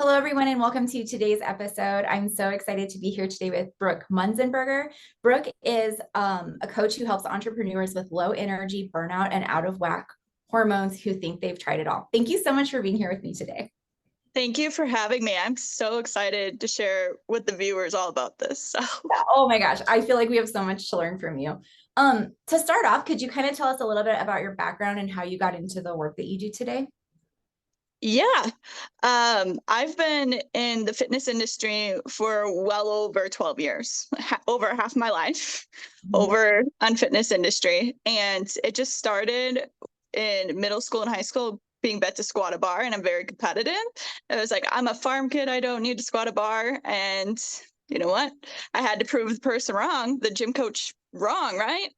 Hello, everyone, and welcome to today's episode. I'm so excited to be here today with Brooke Muenzenberger. Brooke is a coach who helps entrepreneurs with low energy, burnout, and out of whack hormones who think they've tried it all. Thank you so much for being here with me today. Thank you for having me. I'm so excited to share with the viewers all about this. Oh my gosh, I feel like we have so much to learn from you. To start off, could you kind of tell us a little bit about your background and how you got into the work that you do today? Yeah, I've been in the fitness industry for well over 12 years, over half my life, Mhm. over on fitness industry. And it just started in middle school and high school being bet to squat a bar, and I'm very competitive. It was like, I'm a farm kid, I don't need to squat a bar. And you know what? I had to prove the person wrong, the gym coach wrong, right?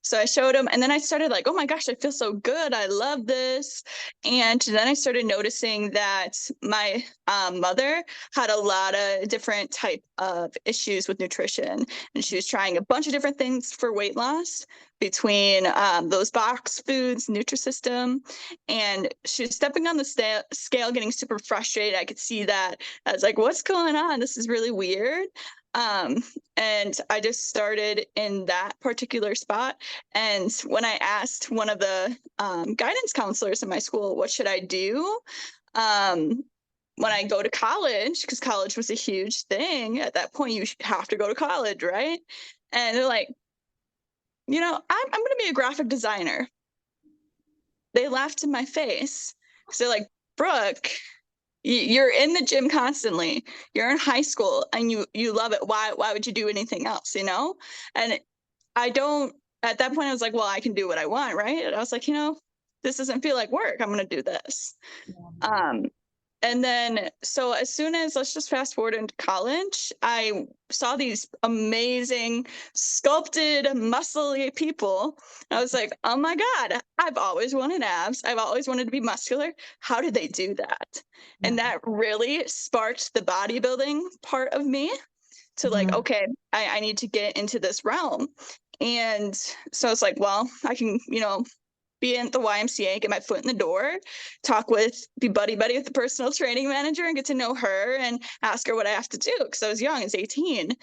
So I showed him, and then I started like, oh my gosh, I feel so good. I love this. And then I started noticing that my mother had a lot of different type of issues with nutrition, and she was trying a bunch of different things for weight loss between those box foods, Nutrisystem, and she was stepping on the scale, getting super frustrated. I could see that. I was like, what's going on? This is really weird. Um, and I just started in that particular spot. And when I asked one of the guidance counselors in my school, what should I do? Um, when I go to college, because college was a huge thing at that point, you have to go to college, right? And they're like, I'm going to be a graphic designer. They laughed in my face because they're like, Brooke, you're in the gym constantly. You're in high school and you love it. Why would you do anything else, And I don't at that point I was like, well, I can do what I want, right? And I was like, this doesn't feel like work. I'm going to do this. Um and then so as soon as let's just fast forward into college, I saw these amazing sculpted muscly people. I was like, oh my god, I've always wanted abs, I've always wanted to be muscular. How did they do that? Yeah. And that really sparked the bodybuilding part of me to like, Mhm. okay, I need to get into this realm. And so it's like, well, I can, be in the YMCA, get my foot in the door, be buddy with the personal training manager and get to know her and ask her what I have to do. Cause I was young, I was 18.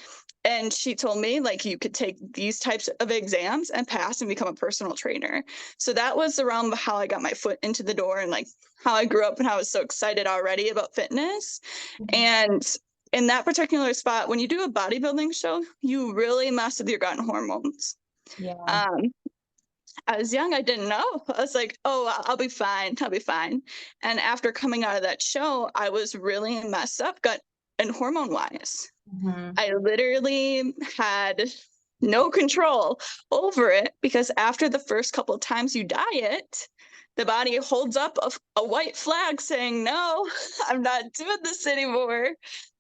And she told me like you could take these types of exams and pass and become a personal trainer. So that was the realm of how I got my foot into the door and like how I grew up and how I was so excited already about fitness. Mhm. And in that particular spot, when you do a bodybuilding show, you really mess with your gut and hormones. Yeah. Um, I was young, I didn't know. I was like, oh, I'll be fine. I'll be fine. And after coming out of that show, I was really messed up gut and hormone wise. Mhm. I literally had no control over it because after the first couple of times you diet, the body holds up a white flag saying, no, I'm not doing this anymore.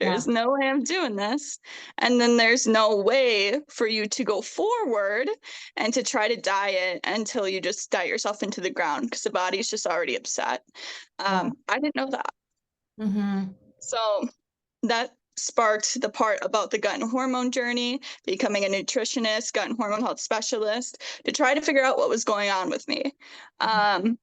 Yeah. There's no way I'm doing this. And then there's no way for you to go forward and to try to diet until you just diet yourself into the ground because the body's just already upset. Yeah. I didn't know that. Mhm. So that sparked the part about the gut and hormone journey, becoming a nutritionist, gut and hormone health specialist, to try to figure out what was going on with me. Um,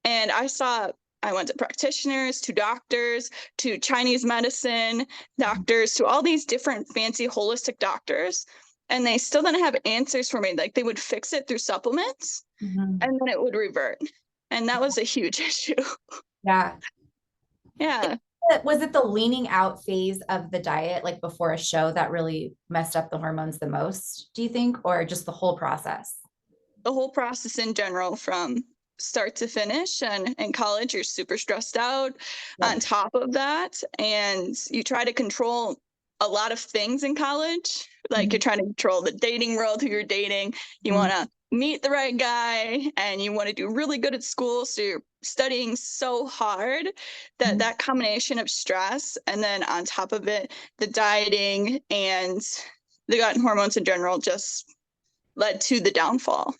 and I went to practitioners, to doctors, to Chinese medicine doctors, to all these different fancy holistic doctors. And they still didn't have answers for me. Like they would fix it through supplements Mhm. and then it would revert. And that was a huge issue. Yeah. Yeah. Was it the leaning out phase of the diet, like before a show, that really messed up the hormones the most, do you think, or just the whole process? The whole process in general from start to finish, and in college you're super stressed out on Yep. top of that, and you try to control a lot of things in college, like Mhm. you're trying to control the dating world, who you're dating, you Mhm. want to meet the right guy, and you want to do really good at school, so you're studying so hard that Mhm. that combination of stress and then on top of it the dieting and the gut and hormones in general just led to the downfall.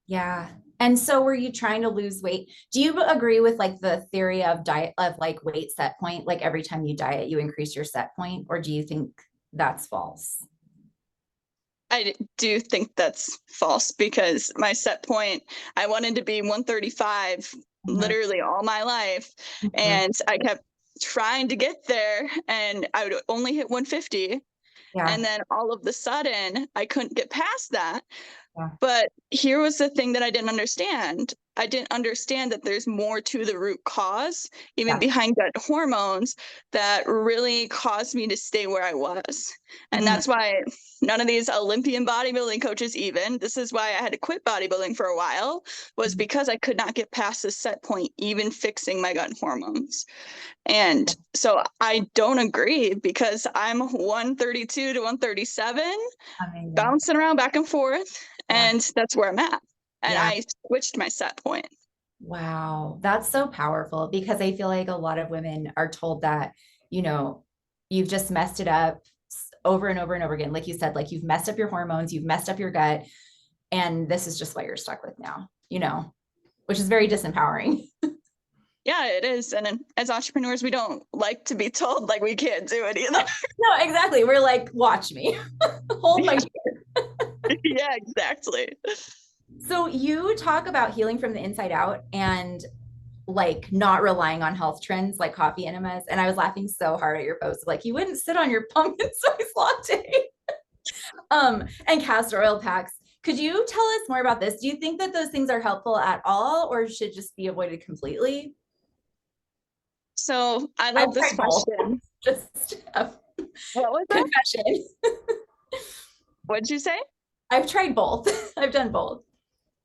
Yeah. And so were you trying to lose weight? Do you agree with like the theory of diet of like weight set point? Like every time you diet, you increase your set point, or do you think that's false? I do think that's false because my set point, I wanted to be 135 Mhm. literally all my life. Mhm. And I kept trying to get there, and I would only hit 150. Yeah. And then all of the sudden, I couldn't get past that. Yeah. But here was the thing that I didn't understand. I didn't understand that there's more to the root cause, even Yeah. behind gut hormones, that really caused me to stay where I was. And that's why none of these Olympian bodybuilding coaches, even, this is why I had to quit bodybuilding for a while, was because I could not get past this set point, even fixing my gut hormones. And so I don't agree, because I'm 132 to 137, Amazing. bouncing around back and forth, Yeah. and that's where I'm at. And Yeah. I switched my set point. Wow, that's so powerful, because I feel like a lot of women are told that, you know, you've just messed it up over and over and over again. Like you said, like, you've messed up your hormones, you've messed up your gut, and this is just what you're stuck with now, which is very disempowering. Yeah, it is. And as entrepreneurs, we don't like to be told like we can't do it either. No, exactly. We're like, watch me, hold my Yeah, exactly. So you talk about healing from the inside out and like not relying on health trends like coffee enemas. And I was laughing so hard at your post, like, you wouldn't sit on your pumpkin spice latte. And castor oil packs. Could you tell us more about this? Do you think that those things are helpful at all, or should just be avoided completely? So I love this question. Just What was that? confession. What'd you say? I've tried both. I've done both.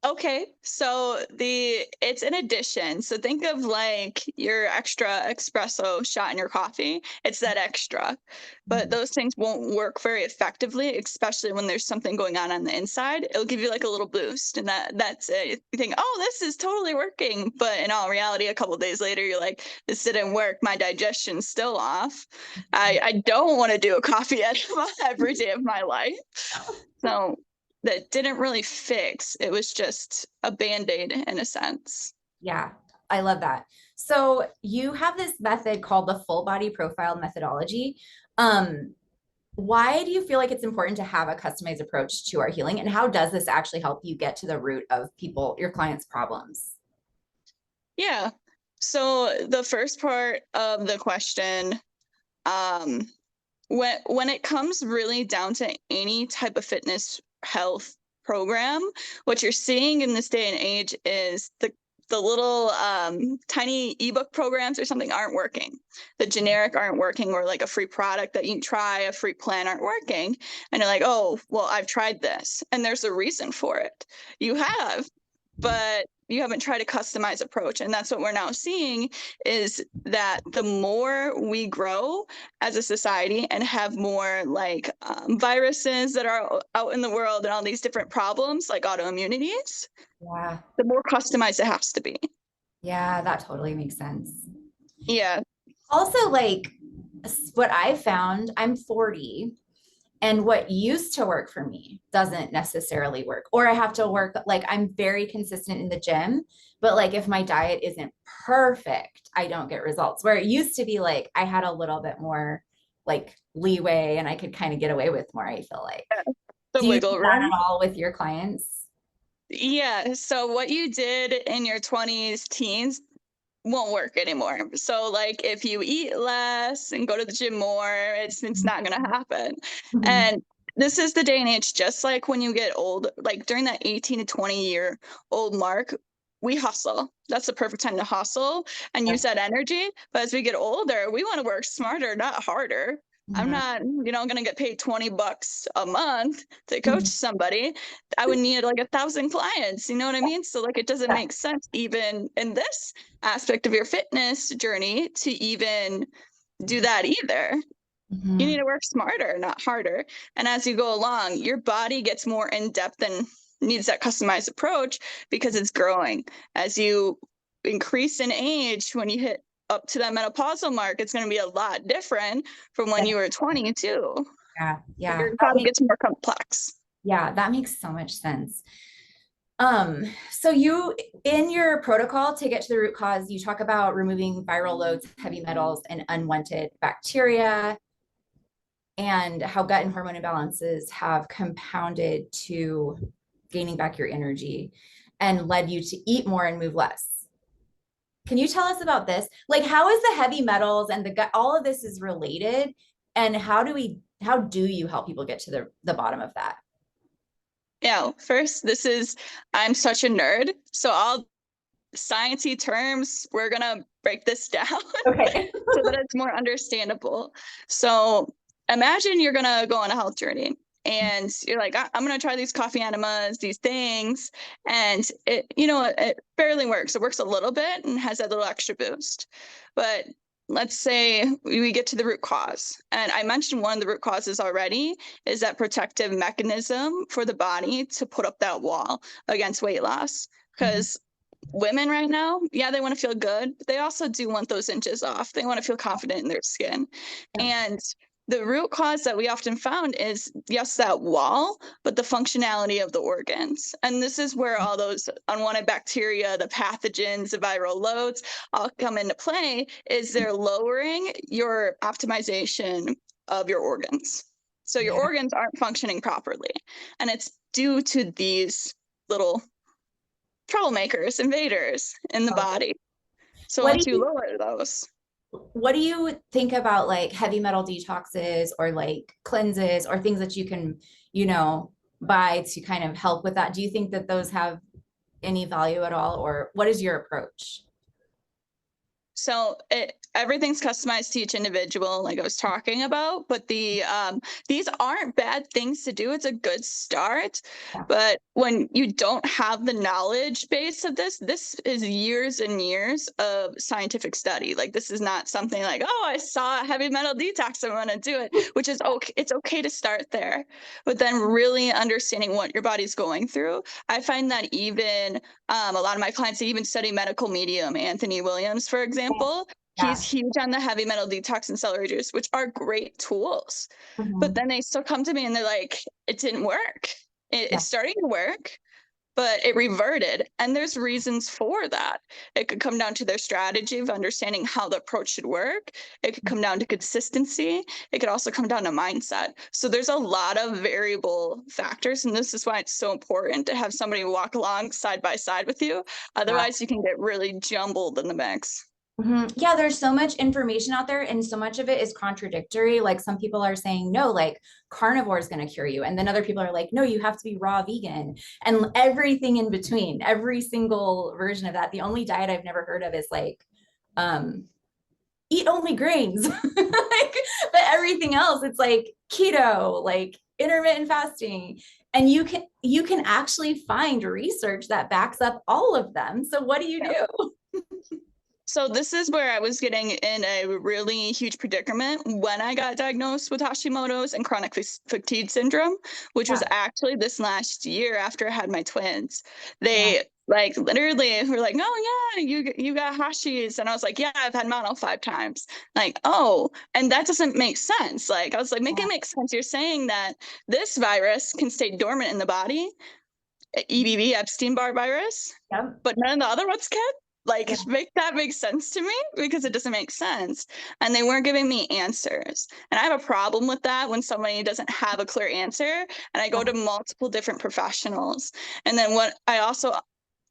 Okay, so it's an addition. So think of like your extra espresso shot in your coffee. It's that extra, but those things won't work very effectively, especially when there's something going on the inside. It'll give you like a little boost, and that's it. You think, oh, this is totally working, but in all reality, a couple of days later, you're like, this didn't work. My digestion's still off. I don't want to do a coffee enema every day of my life. So that didn't really fix. It was just a Band-Aid in a sense. Yeah, I love that. So you have this method called the full body profile methodology. Why do you feel like it's important to have a customized approach to our healing? And how does this actually help you get to the root of your clients' problems? Yeah. So the first part of the question, when it comes really down to any type of fitness health program, what you're seeing in this day and age is the little tiny ebook programs or something aren't working. The generic aren't working, or like a free product that you try, a free plan aren't working. And you're like, oh, well, I've tried this. And there's a reason for it. You have, but you haven't tried a customized approach. And that's what we're now seeing, is that the more we grow as a society and have more like viruses that are out in the world and all these different problems like autoimmunities, Yeah. the more customized it has to be. Yeah, that totally makes sense. Yeah. Also, like, what I found, I'm 40, and what used to work for me doesn't necessarily work. Or I have to work, like, I'm very consistent in the gym, but like if my diet isn't perfect, I don't get results. Where it used to be like I had a little bit more like leeway and I could kind of get away with more, I feel like. The Do you do wiggle that room. at all with your clients? Yeah. So what you did in your 20s, teens won't work anymore. So like if you eat less and go to the gym more, it's not going to happen. Mhm. And this is the day and age, just like when you get old, like during that 18 to 20-year old mark, we hustle. That's the perfect time to hustle and use that energy. But as we get older, we want to work smarter, not harder. I'm Mhm. not, going to get paid $20 a month to coach Mhm. somebody. I would need like 1,000 clients. You know what I mean? So like, it doesn't Yeah. make sense even in this aspect of your fitness journey to even do that either. You need Mhm. to work smarter, not harder. And as you go along, your body gets more in depth and needs that customized approach because it's growing. As you increase in age, when you hit up to that menopausal mark, it's going to be a lot different from when you were 22. Yeah. Yeah. Your body gets more complex. Yeah, that makes so much sense. So you, in your protocol to get to the root cause, you talk about removing viral loads, heavy metals, and unwanted bacteria, and how gut and hormone imbalances have compounded to gaining back your energy and led you to eat more and move less. Can you tell us about this? Like, how is the heavy metals and all of this is related? And how do you help people get to the bottom of that? Yeah, first, I'm such a nerd. So all sciencey terms, we're gonna break this down Okay. so that it's more understandable. So imagine you're gonna go on a health journey and you're like, I'm gonna try these coffee enemas, these things, and it barely works. It works a little bit and has that little extra boost. But let's say we get to the root cause. And I mentioned one of the root causes already is that protective mechanism for the body to put up that wall against weight loss. Because women right now, yeah, they want to feel good, but they also do want those inches off. They want to feel confident in their skin. Yeah. And the root cause that we often found is, yes, that wall, but the functionality of the organs. And this is where all those unwanted bacteria, the pathogens, the viral loads all come into play, is they're lowering your optimization of your organs. So your Yeah. organs aren't functioning properly. And it's due to these little troublemakers, invaders in the body. So What do once you you lower those, what do you think about like heavy metal detoxes or like cleanses or things that you can, buy to kind of help with that? Do you think that those have any value at all, or what is your approach? so everything's customized to each individual, like I was talking about. But these aren't bad things to do. It's a good start. Yeah. But when you don't have the knowledge base of this is years and years of scientific study. Like this is not something like, oh, I saw a heavy metal detox, I'm gonna do it, which is okay. It's okay to start there, but then really understanding what your body's going through. I find that even a lot of my clients, they even study medical medium, Anthony Williams, for example. He's Yeah. huge on the heavy metal detox and celery juice, which are great tools. But Mhm. then they still come to me and they're like, it didn't work. Yeah. It's starting to work, but it reverted. And there's reasons for that. It could come down to their strategy of understanding how the approach should work. It could come down to consistency. It could also come down to mindset. So there's a lot of variable factors. And this is why it's so important to have somebody walk along side by side with you. Yeah. Otherwise, you can get really jumbled in the mix. Yeah, there's so much information out there, and so much of it is contradictory. Like some people are saying, no, like carnivore is going to cure you. And then other people are like, no, you have to be raw vegan and everything in between, every single version of that. The only diet I've never heard of is like, um, eat only grains. Like, but everything else, it's like keto, like intermittent fasting. And you can actually find research that backs up all of them. So what do you do? So this is where I was getting in a really huge predicament when I got diagnosed with Hashimoto's and chronic fatigue syndrome, which was Yeah. actually this last year after I had my twins. Yeah. They like literally were like, "Oh yeah, you got Hashi's," and I was like, "Yeah, I've had mono 5 times." Like, oh, and that doesn't make sense. Like, I was like, "Make it Yeah. make sense." You're saying that this virus can stay dormant in the body, EBV, Epstein-Barr virus, Yep. but none of the other ones can. Like, Yeah. make that make sense to me because it doesn't make sense. And they weren't giving me answers. And I have a problem with that when somebody doesn't have a clear answer. And I go to multiple different professionals. And then what I also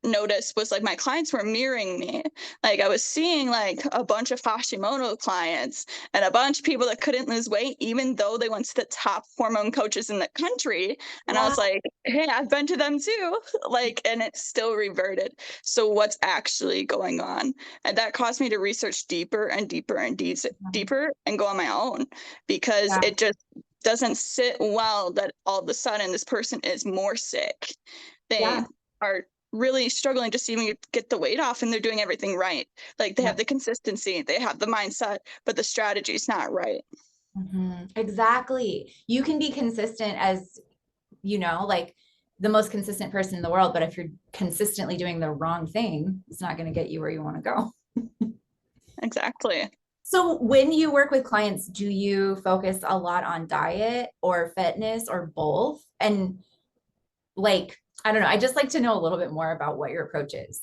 noticed was like my clients were mirroring me. Like I was seeing like a bunch of Hashimoto clients and a bunch of people that couldn't lose weight, even though they went to the top hormone coaches in the country. And I Yeah. was like, hey, I've been to them too. Like, and it still reverted. So what's actually going on? And that caused me to research deeper and deeper and deeper and go on my own because Yeah. it just doesn't sit well that all of a sudden this person is more sick. They Yeah. are really struggling just to even get the weight off and they're doing everything right. Like they Yeah. have the consistency, they have the mindset, but the strategy is not right. Exactly. You can be consistent as, like the most consistent person in the world, but if you're consistently doing the wrong thing, it's not going to get you where you want to go. Exactly. So when you work with clients, do you focus a lot on diet or fitness or both? And like, I don't know, I just like to know a little bit more about what your approach is.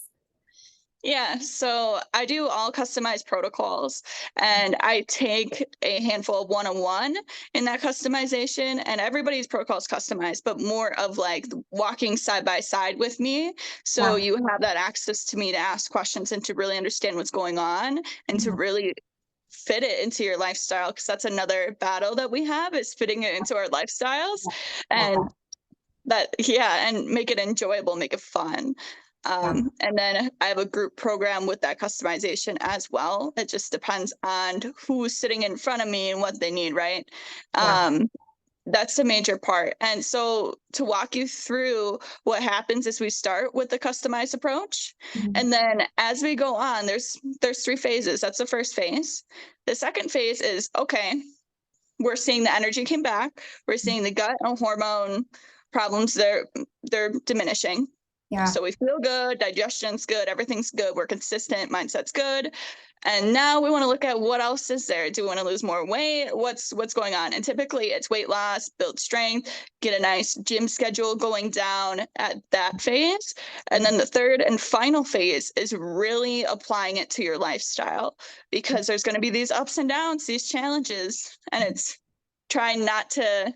Yeah, so I do all customized protocols, and I take a handful of one-on-one in that customization, and everybody's protocol is customized, but more of like walking side by side with me. So Yeah. you have that access to me to ask questions and to really understand what's going on and to Mhm. really fit it into your lifestyle, because that's another battle that we have, is fitting it into our lifestyles. And Yeah. that, yeah, and make it enjoyable, make it fun. Yeah. And then I have a group program with that customization as well. It just depends on who's sitting in front of me and what they need, right? Yeah. Um, that's a major part. And so to walk you through what happens is we start with the customized approach. Mhm. And then as we go on, there's three phases. That's the first phase. The second phase is, okay, we're seeing the energy came back. We're seeing the gut and hormone problems, they're diminishing. Yeah. So we feel good, digestion's good, everything's good, we're consistent, mindset's good. And now we want to look at what else is there. Do we want to lose more weight? What's going on? And typically it's weight loss, build strength, get a nice gym schedule going down at that phase. And then the third and final phase is really applying it to your lifestyle, because there's going to be these ups and downs, these challenges, and it's trying not to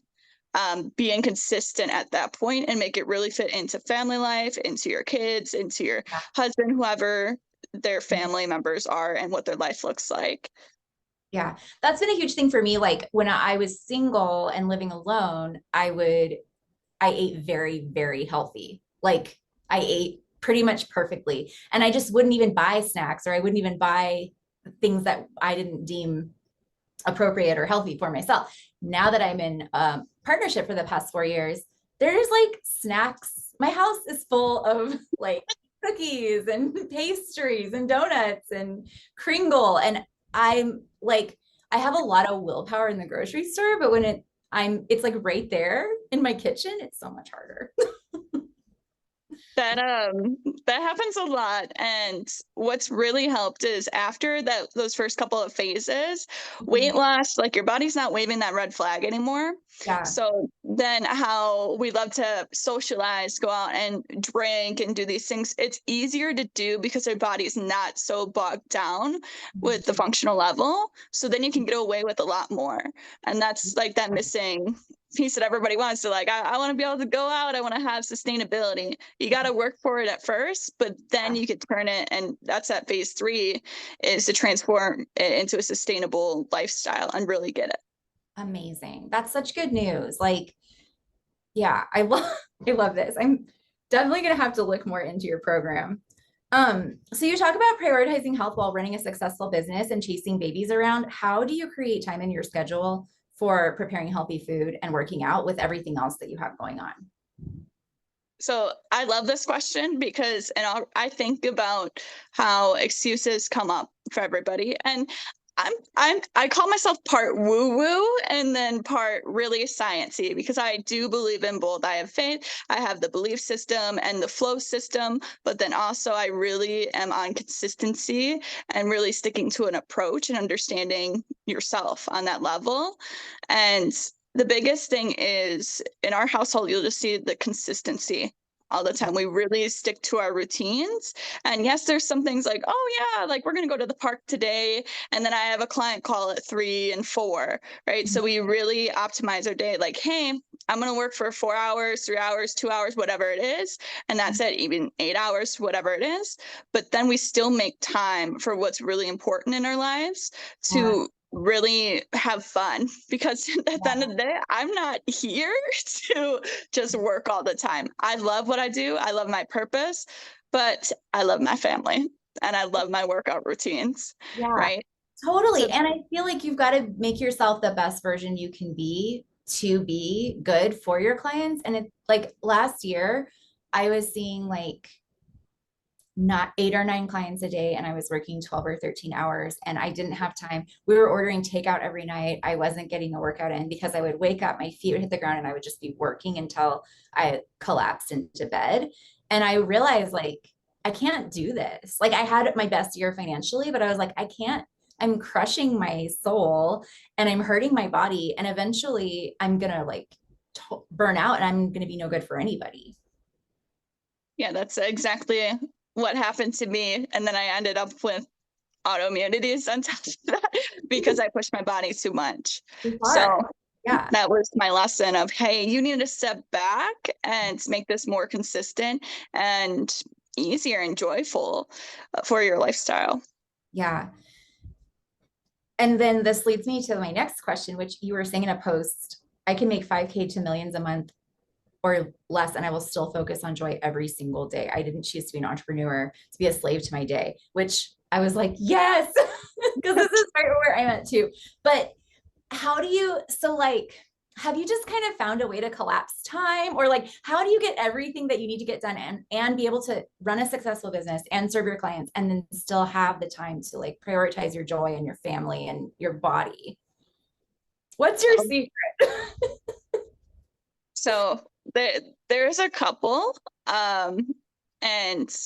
be inconsistent at that point and make it really fit into family life, into your kids, into your husband, whoever their family members are, and what their life looks like. Yeah. That's been a huge thing for me. Like when I was single and living alone, I ate very, very healthy. Like I ate pretty much perfectly. And I just wouldn't even buy snacks, or I wouldn't even buy things that I didn't deem appropriate or healthy for myself. Now that I'm in partnership for the past 4 years, there's like snacks. My house is full of like cookies and pastries and donuts and Kringle. And I'm like, I have a lot of willpower in the grocery store, but when it's like right there in my kitchen, it's so much harder. That happens a lot. And what's really helped is after those first couple of phases, weight loss, like your body's not waving that red flag anymore. Yeah. So then how we love to socialize, go out and drink and do these things, it's easier to do because our body's not so bogged down with the functional level. So then you can get away with a lot more. And that's like that missing piece that everybody wants to, like, I want to be able to go out, I want to have sustainability. You got to work for it at first, but then you could turn it, and that's at phase 3, is to transform it into a sustainable lifestyle and really get it. Amazing. That's such good news. Like, yeah, I love I love this. I'm definitely gonna have to look more into your program. So you talk about prioritizing health while running a successful business and chasing babies around. How do you create time in your schedule for preparing healthy food and working out with everything else that you have going on? So I love this question because, and I think about how excuses come up for everybody, and I call myself part woo woo and then part really sciencey, because I do believe in both. I have faith, I have the belief system and the flow system, but then also I really am on consistency and really sticking to an approach and understanding yourself on that level. And the biggest thing is, in our household, you'll just see the consistency all the time. We really stick to our routines. And yes, there's some things like, oh yeah, like we're going to go to the park today. And then I have a client call at 3 and 4, right? So we really optimize our day. Like, hey, I'm going to work for 4 hours, 3 hours, 2 hours, whatever it is. And that's it, even 8 hours, whatever it is. But then we still make time for what's really important in our lives Yeah. to really have fun, because at the end of the day, I'm not here to just work all the time. I love what I do. I love my purpose, but I love my family and I love my workout routines, Yeah, right? totally. So And I feel like you've got to make yourself the best version you can be to be good for your clients. And it's like last year, I was seeing like not 8 or 9 clients a day, and I was working 12 or 13 hours, and I didn't have time. We were ordering takeout every night. I wasn't getting a workout in because I would wake up, my feet would hit the ground, and I would just be working until I collapsed into bed. And I realized like I can't do this. Like I had my best year financially, but I was like, I can't. I'm crushing my soul and I'm hurting my body, and eventually I'm gonna like burn out, and I'm gonna be no good for anybody. yeah, that's exactly what happened to me. And then I ended up with autoimmunities on top of that because I pushed my body too much. Too So far. Yeah. that was my lesson of, hey, you need to step back and make this more consistent and easier and joyful for your lifestyle. Yeah. And then this leads me to my next question, which you were saying in a post, I can make 5K to millions a month or less, and I will still focus on joy every single day. I didn't choose to be an entrepreneur, to be a slave to my day, which I was like, yes, because this is right where I'm at too. But how do you, so like, have you just kind of found a way to collapse time, or like, how do you get everything that you need to get done and be able to run a successful business and serve your clients and then still have the time to like prioritize your joy and your family and your body? What's your secret? So there's a couple, and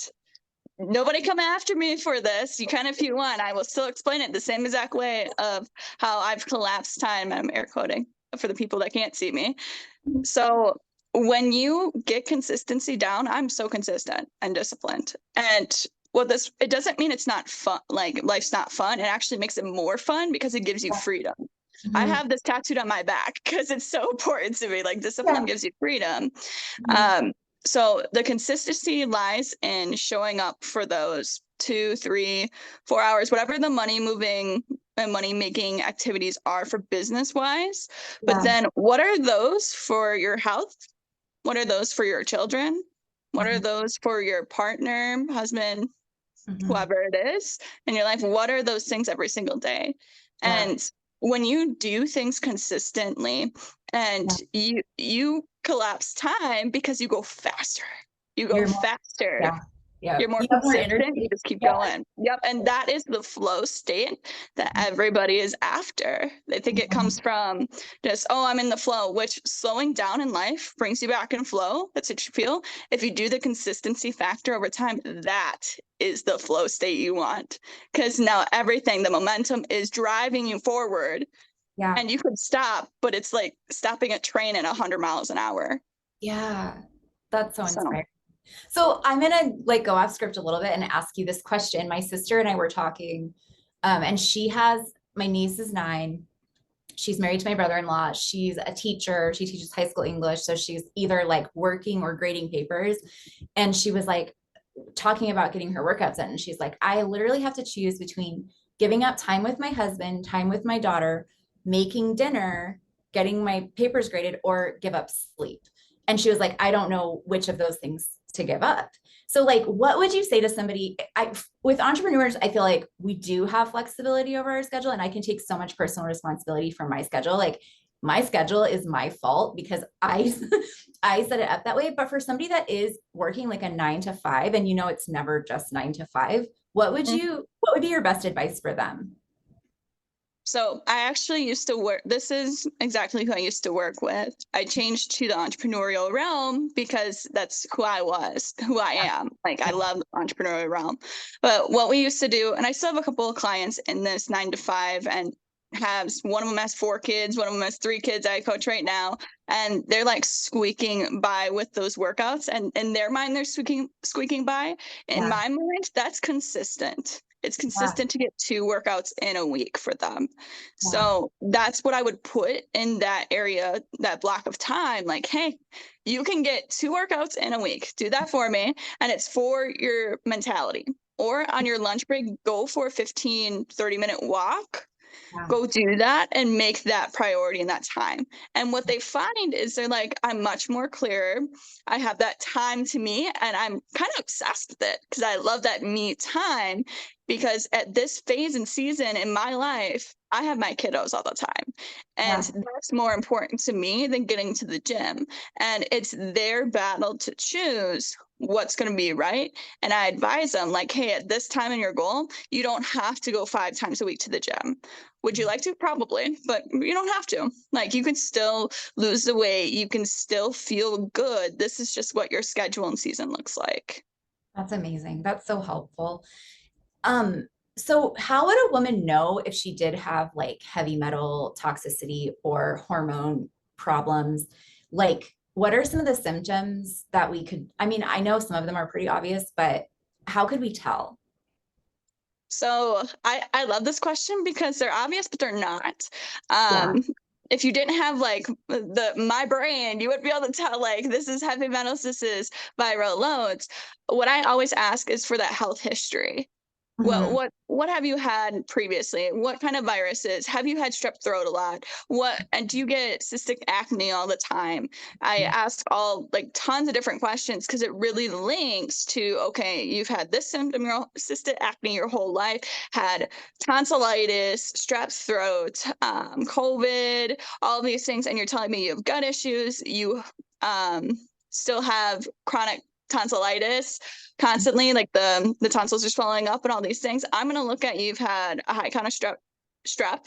nobody come after me for this. You can if you want. I will still explain it the same exact way of how I've collapsed time. I'm air quoting for the people that can't see me. So when you get consistency down, I'm so consistent and disciplined. And it doesn't mean it's not fun, like life's not fun. It actually makes it more fun because it gives you freedom. I have this tattooed on my back because it's so important to me. Like discipline gives you freedom. So the consistency lies in showing up for those 2, 3, 4 hours, whatever the money moving and money making activities are for business wise. But then what are those for your health? What are those for your children? What are those for your partner, husband, whoever it is in your life? What are those things every single day? And when you do things consistently and you collapse time because you go faster. You're faster. You're more consistent. You just keep going. Yep. And that is the flow state that everybody is after. They think it comes from just, oh, I'm in the flow, which slowing down in life brings you back in flow. That's what you feel. If you do the consistency factor over time, that is the flow state you want. Because now everything, the momentum is driving you forward. Yeah. And you could stop, but it's like stopping a train at 100 miles an hour. Yeah. That's so inspiring. So I'm going to like go off script a little bit and ask you this question. My sister and I were talking, and my niece is 9. She's married to my brother-in-law. She's a teacher. She teaches high school English. So she's either like working or grading papers. And she was like talking about getting her workouts in. And she's like, I literally have to choose between giving up time with my husband, time with my daughter, making dinner, getting my papers graded, or give up sleep. And she was like, I don't know which of those things to give up. So like, what would you say to somebody? With entrepreneurs, I feel like we do have flexibility over our schedule, and I can take so much personal responsibility for my schedule. Like my schedule is my fault because I set it up that way. But for somebody that is working like a 9 to 5, and it's never just 9 to 5, what would be your best advice for them? So I actually used to work, this is exactly who I used to work with. I changed to the entrepreneurial realm because that's who I was, who I am. Like I love the entrepreneurial realm. But what we used to do, and I still have a couple of clients in this 9 to 5, and one of them has 4 kids, one of them has 3 kids I coach right now. And they're like squeaking by with those workouts. And in their mind, they're squeaking by. In my mind, that's consistent. It's consistent to get 2 workouts in a week for them. So that's what I would put in that area, that block of time. Like, hey, you can get 2 workouts in a week. Do that for me. And it's for your mentality. Or on your lunch break, go for a 15, 30-minute walk. Go do that and make that priority in that time. And what they find is they're like, I'm much more clear. I have that time to me, and I'm kind of obsessed with it because I love that me time. Because at this phase and season in my life, I have my kiddos all the time. And that's more important to me than getting to the gym. And it's their battle to choose what's going to be right. And I advise them like, hey, at this time in your goal, you don't have to go 5 times a week to the gym. Would you like to? Probably, but you don't have to. Like you can still lose the weight. You can still feel good. This is just what your schedule and season looks like. That's amazing. That's so helpful. So how would a woman know if she did have like heavy metal toxicity or hormone problems? Like, what are some of the symptoms that I know some of them are pretty obvious, but how could we tell? So I love this question because they're obvious, but they're not. Yeah. If you didn't have like my brain, you wouldn't be able to tell like this is heavy metals, this is viral loads. What I always ask is for that health history. Well, Mhm. what have you had previously? What kind of viruses? Have you had strep throat a lot? And do you get cystic acne all the time? I ask all like tons of different questions because it really links to, okay, you've had this symptom, your cystic acne your whole life, had tonsillitis, strep throat, COVID, all these things, and you're telling me you have gut issues, you um, still have chronic tonsillitis constantly, like the tonsils are swelling up and all these things. I'm going to look at you've had a high count of strep Mhm.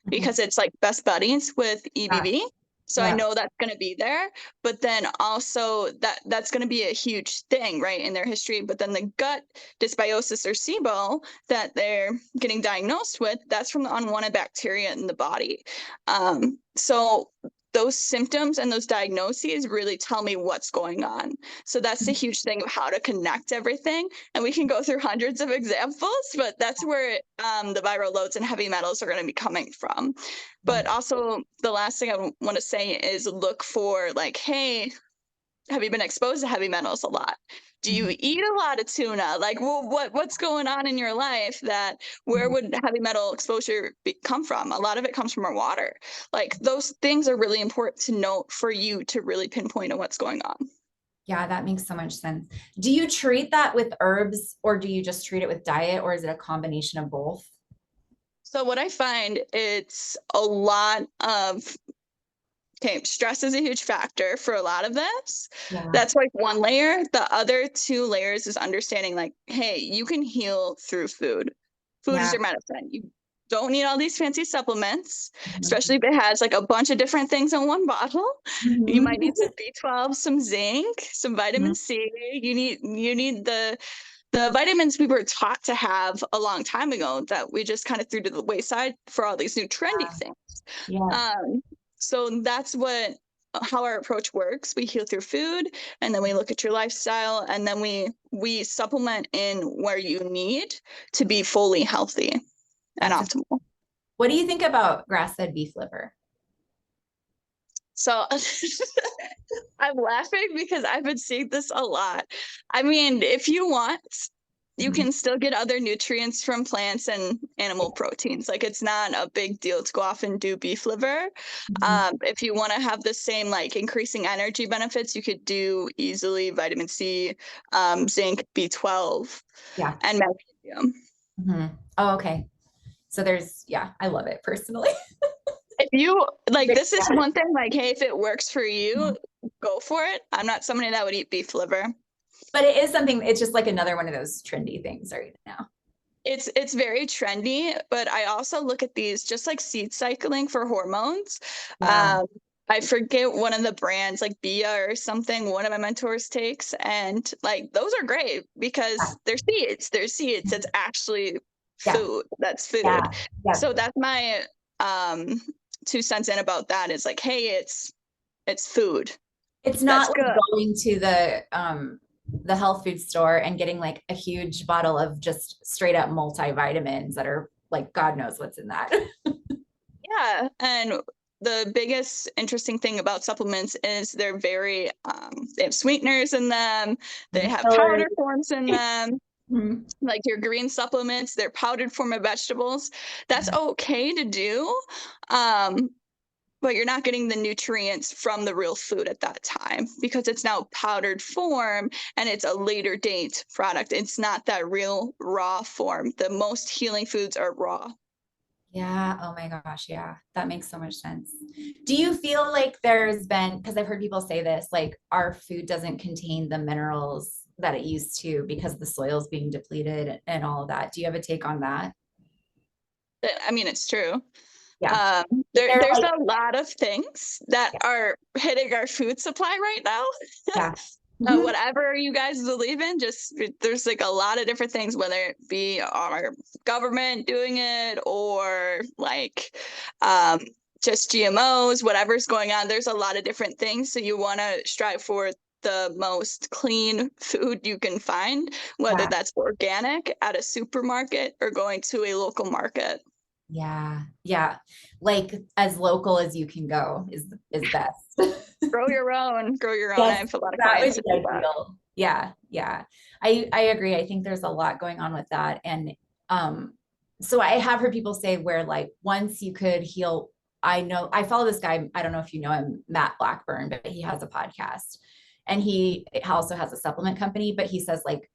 because it's like best buddies with Yeah. EBV. So I Yeah. know that's going to be there, but then also that's going to be a huge thing, right, in their history. But then the gut dysbiosis or SIBO that they're getting diagnosed with, that's from the unwanted bacteria in the body. So those symptoms and those diagnoses really tell me what's going on. So that's the huge thing of how to connect everything. And we can go through hundreds of examples, but that's where the viral loads and heavy metals are going to be coming from. Yeah. But also, the last thing I want to say is look for like, hey, have you been exposed to heavy metals a lot? Do you Mhm. eat a lot of tuna? Like, well, what's going on in your life that where Mhm. would heavy metal exposure come from? A lot of it comes from our water. Like those things are really important to note for you to really pinpoint on what's going on. Yeah, that makes so much sense. Do you treat that with herbs or do you just treat it with diet or is it a combination of both? So what I find it's a lot of okay, stress is a huge factor for a lot of this. Yeah. That's like one layer. The other two layers is understanding like, hey, you can heal through food. Food is Yeah. your medicine. You don't need all these fancy supplements, Mhm. especially if it has like a bunch of different things in one bottle. You Mhm. might need some B12, some zinc, some vitamin Mhm. C. You need the vitamins we were taught to have a long time ago that we just kind of threw to the wayside for all these new trendy things. Yes. Um, so that's what how our approach works. We heal through food, and then we look at your lifestyle, and then we supplement in where you need to be fully healthy and That's optimal. what do you think about grass-fed beef liver? So I'm laughing because I've been seeing this a lot. I mean, if you want, you Mhm. can still get other nutrients from plants and animal proteins. Like it's not a big deal to go off and do beef liver. Mhm. If you want to have the same like increasing energy benefits, you could do easily vitamin C, zinc, B12, Yeah. and magnesium. Mhm. Oh, okay. So there's, yeah, I love it personally. If you like, Great. this is one thing. Like, hey, if it works for Mhm. you, go for it. I'm not somebody that would eat beef liver. But it is something, it's just like another one of those trendy things right now. It's very trendy, but I also look at these just like seed cycling for hormones. Yeah. Um, I forget one of the brands like Bia or something, one of my mentors takes, and like those are great because they're seeds. They're seeds. It's actually Yeah. food. That's food. Yeah. Yeah. So that's my 2 cents in about that is like, hey, it's food. It's That's not like good. going to the health food store and getting like a huge bottle of just straight up multivitamins that are like God knows what's in that. Yeah, and the biggest interesting thing about supplements is they're very they have sweeteners in them, they have Fillers. powder forms in them, Mhm. like your green supplements, they're powdered form of vegetables. That's okay to do, um, but you're not getting the nutrients from the real food at that time because it's now powdered form and it's a later date product. It's not that real raw form. The most healing foods are raw. Yeah. Oh my gosh. Yeah. That makes so much sense. Do you feel like there's been, because I've heard people say this, like our food doesn't contain the minerals that it used to because the soil's being depleted and all of that. Do you have a take on that? I mean, it's true. Yeah. They're There's like, a lot of things that yeah. are hitting our food supply right now. Yeah. Mhm. Whatever you guys believe in, just there's like a lot of different things, whether it be our government doing it or like just GMOs, whatever's going on. There's a lot of different things. So you want to strive for the most clean food you can find, whether Yeah. that's organic at a supermarket or going to a local market. Yeah. Yeah. Like as local as you can go is best. Grow your own, grow your own. I Yes, have a lot of that clients would that be do that. ideal. Yeah, yeah. I agree. I think there's a lot going on with that. And so I have heard people say where like once you could heal, I know I follow this guy, I don't know if you know him, Matt Blackburn, but he has a podcast and he also has a supplement company, but he says like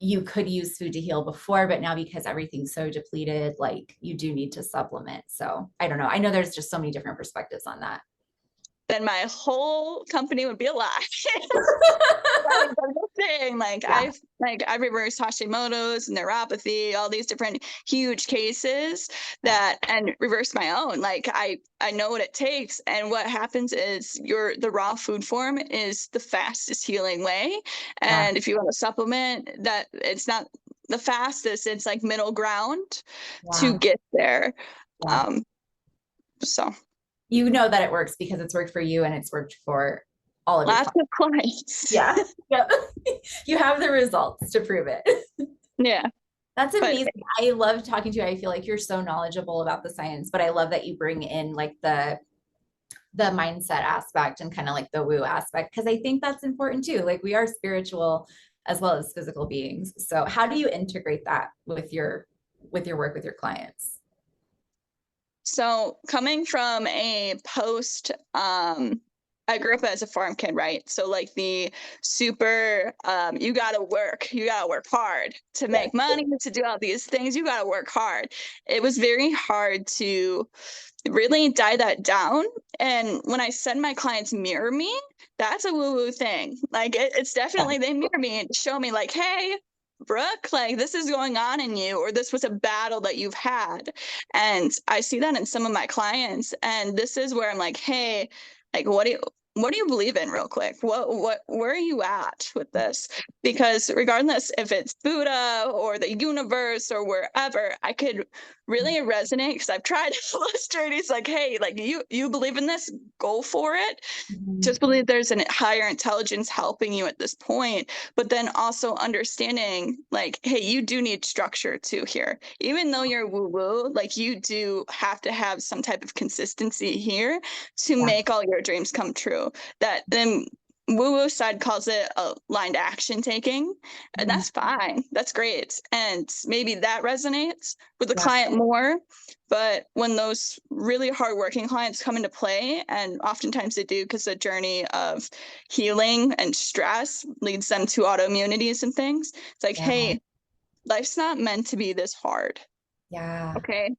you could use food to heal before, but now because everything's so depleted, like you do need to supplement. So I don't know. I know there's just so many different perspectives on that. Then my whole company would be a lie. Like, that's the thing. Yeah. I reverse Hashimoto's, neuropathy, all these different huge cases Yeah. and reverse my own. Like I know what it takes. And what happens is the raw food form is the fastest healing way. Yeah. And if you want to supplement that, it's not the fastest, it's like middle ground to Wow. get there. Yeah. So You know that it works because it's worked for you and it's worked for all of your lots clients. of clients. Yeah. Yep. You have the results to prove it. Yeah. That's But amazing. I love talking to you. I feel like you're so knowledgeable about the science, but I love that you bring in like the mindset aspect and kind of like the woo aspect because I think that's important too. Like we are spiritual as well as physical beings. So how do you integrate that with your work with your clients? so coming from a I grew up as a farm kid, right? So like the super, you gotta work hard to make money, to do all these things. You gotta work hard. It was very hard to really die that down. And when I said my clients mirror me, that's a woo-woo thing. Like it's definitely they mirror me and show me like, hey, Brooke, like this is going on in you, or this was a battle that you've had. And I see that in some of my clients. And this is where I'm like, hey, like what do you believe in real quick? Where are you at with this? Because regardless if it's Buddha or the universe or wherever, I could really resonate because I've tried to illustrate. It's like, hey, like you believe in this, go for it. Mhm. Just believe there's a higher intelligence helping you at this point, but then also understanding like, hey, you do need structure too here. Even though you're woo-woo, like you do have to have some type of consistency here to Yeah. make all your dreams come true. That then woo-woo side calls it aligned action taking, and Mhm. that's fine. That's great. And maybe that resonates with the Yeah. client more. But when those really hardworking clients come into play, and oftentimes they do because the journey of healing and stress leads them to autoimmunities and things, it's like, Yeah. hey, life's not meant to be this hard. Yeah. Okay.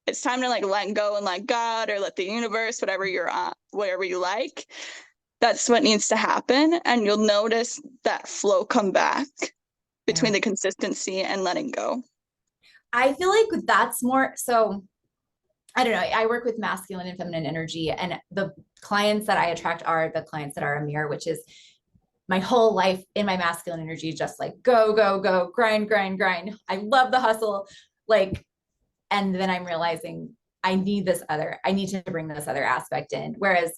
It's time to like let go and let God or let the universe, whatever you're on, whatever you like. That's what needs to happen. And you'll notice that flow come back between Yeah. the consistency and letting go. I feel like that's more so I don't know. I work with masculine and feminine energy, and the clients that I attract are the clients that are a mirror, which is my whole life in my masculine energy, just like go, go, go, grind, grind, grind. I love the hustle. Like, and then I'm realizing I need to bring this other aspect in. Whereas,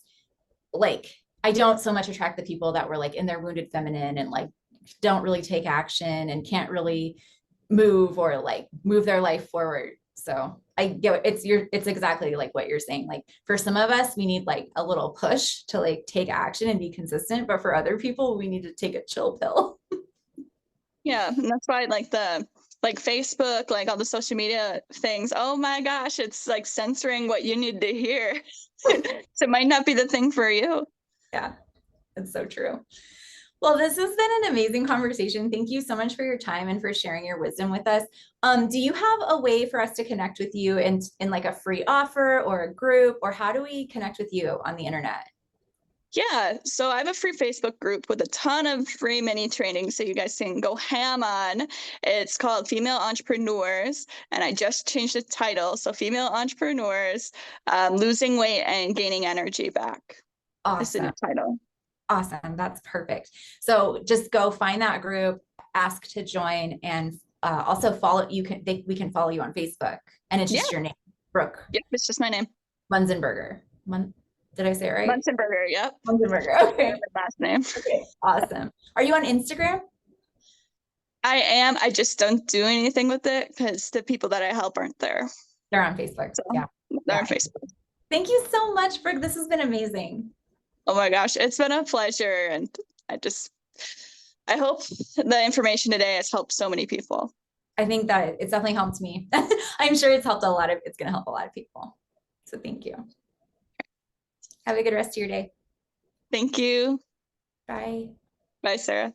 like, I don't so much attract the people that were like in their wounded feminine and like don't really take action and can't really move or like move their life forward. So I get it's exactly like what you're saying. Like for some of us, we need like a little push to like take action and be consistent. But for other people, we need to take a chill pill. Yeah, and that's why like Facebook, like all the social media things, oh my gosh, it's like censoring what you need to hear. So it might not be the thing for you. Yeah, it's so true. Well, this has been an amazing conversation. Thank you so much for your time and for sharing your wisdom with us. Do you have a way for us to connect with you in like a free offer or a group, or how do we connect with you on the internet? Yeah, so I have a free Facebook group with a ton of free mini trainings so you guys can go ham on. It's called Female Entrepreneurs, and I just changed the title. So Female Entrepreneurs, Losing Weight and Gaining Energy Back is the Awesome. new title. Awesome. That's perfect. So just go find that group, ask to join, and also follow. We can follow you on Facebook, and it's Yeah, just your name, Brooke yep, it's just my name. Muenzenberger. Did I say it right? Muenzenberger, yep. Muenzenberger. Okay. Last name. Okay. Awesome. Are you on Instagram? I am. I just don't do anything with it because the people that I help aren't there. They're on Facebook. So Yeah. they're on Yeah. Facebook. Thank you so much, Brooke. This has been amazing. Oh my gosh, it's been a pleasure. And I hope the information today has helped so many people. I think that it's definitely helped me. I'm sure it's helped it's going to help a lot of people. So thank you. Have a good rest of your day. Thank you. Bye. Bye, Sarah.